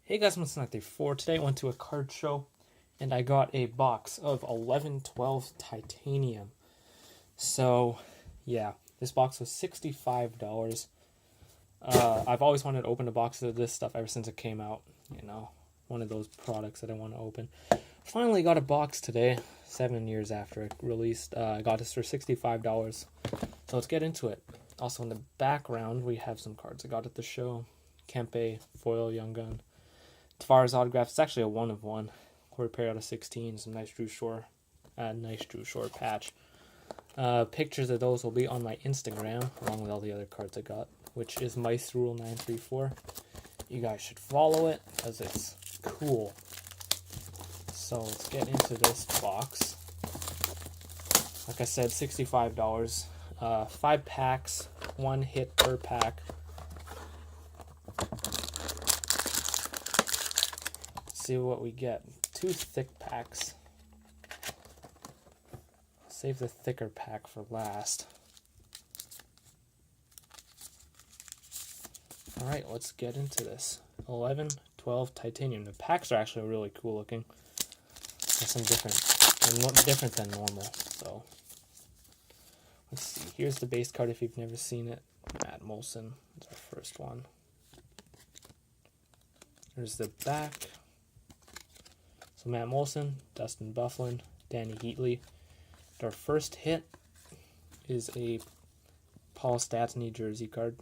Hey guys, it's 934. Today I went to a card show and I got a box of 1112 titanium. So, yeah, this box was $65. I've always wanted to open a box of this stuff ever since it came out. You know, one of those products that I want to open. Finally got a box today, 7 years after it released. I got this for $65. So let's get into it. Also in the background, we have some cards I got at the show. Kempe, Foil, Young Gun. Tavares autograph. It's actually a 1 of 1. Corey Perry out of 16. Some nice Drew Shore patch. Pictures of those will be on my Instagram, along with all the other cards I got, which is MiceRule934. You guys should follow it, because it's cool. So let's get into this box. Like I said, $65. 5 packs, 1 hit per pack. See what we get. 2 thick packs. Save the thicker pack for last. Alright, let's get into this. 1112 titanium. The packs are actually really cool looking. There's some different than normal. So let's see. Here's the base card if you've never seen it. Matt Molson is our first one. There's the back. So Matt Molson, Dustin Byfuglien, Danny Heatley. Our first hit is a Paul Stastny jersey card.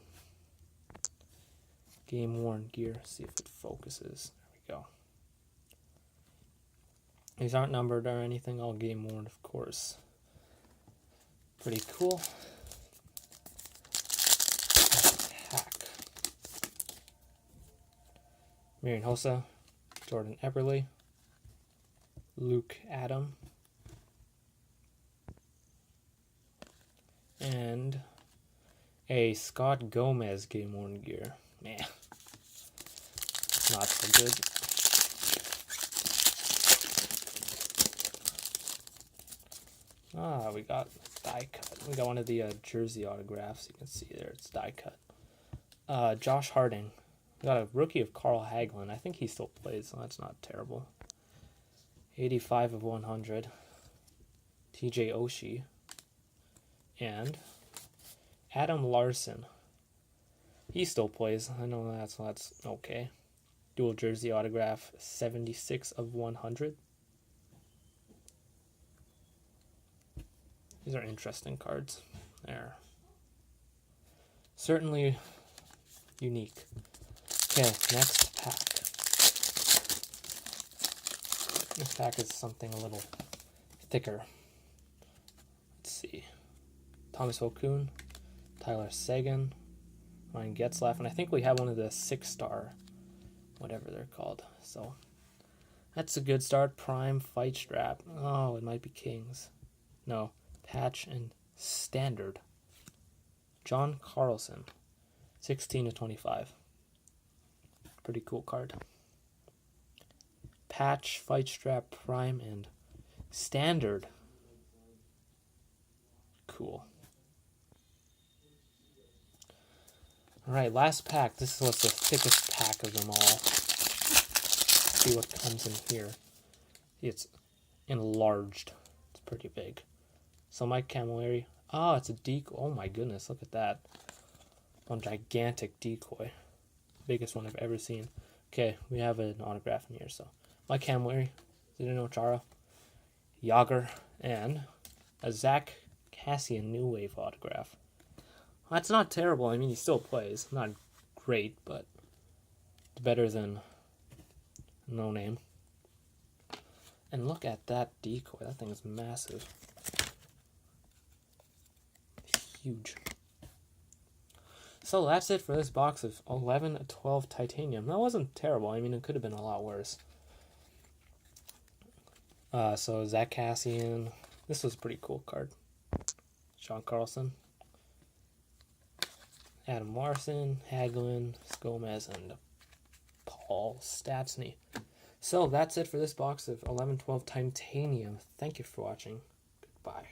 Game worn gear. See if it focuses. There we go. These aren't numbered or anything. All game worn, of course. Pretty cool. Pack. Marian Hossa, Jordan Eberle, Luke Adam, and a Scott Gomez game worn gear. Man, not so good. We got die cut. We got one of the jersey autographs. You can see there, it's die cut. Josh Harding. We got a rookie of Carl Hagelin. I think he still plays, so that's not terrible. 85 of 100. TJ Oshie. And Adam Larson. He still plays. I know that's okay. Dual jersey autograph. 76 of 100. These are interesting cards. There. Certainly unique. Okay, next pack. This pack is something a little thicker. Let's see. Thomas Vokoun, Tyler Seguin, Ryan Getzlaff, and I think we have one of the 6-star, whatever they're called. So that's a good start. Prime, Fight Strap. Oh, it might be Kings. No, Patch and Standard. John Carlson, 16 of 25. Pretty cool card. Patch, Fight Strap, Prime, and Standard. Cool. Alright, last pack. This was the thickest pack of them all. Let's see what comes in here. It's enlarged. It's pretty big. So Mike Camilleri. Oh, it's a decoy. Oh my goodness, look at that. One gigantic decoy. Biggest one I've ever seen. Okay, we have an autograph in here, so Mike Camilleri, Zdeno Chara, Yager, and a Zach Cassian New Wave autograph. That's not terrible. I mean, he still plays. Not great, but it's better than no name. And look at that decoy. That thing is massive. Huge. So that's it for this box of 1112 titanium. That wasn't terrible. I mean, it could have been a lot worse. So Zach Cassian. This was a pretty cool card. Sean Carlson. Adam Larson, Hagelin, Gomez, and Paul Stastny. So that's it for this box of 1112 titanium. Thank you for watching. Goodbye.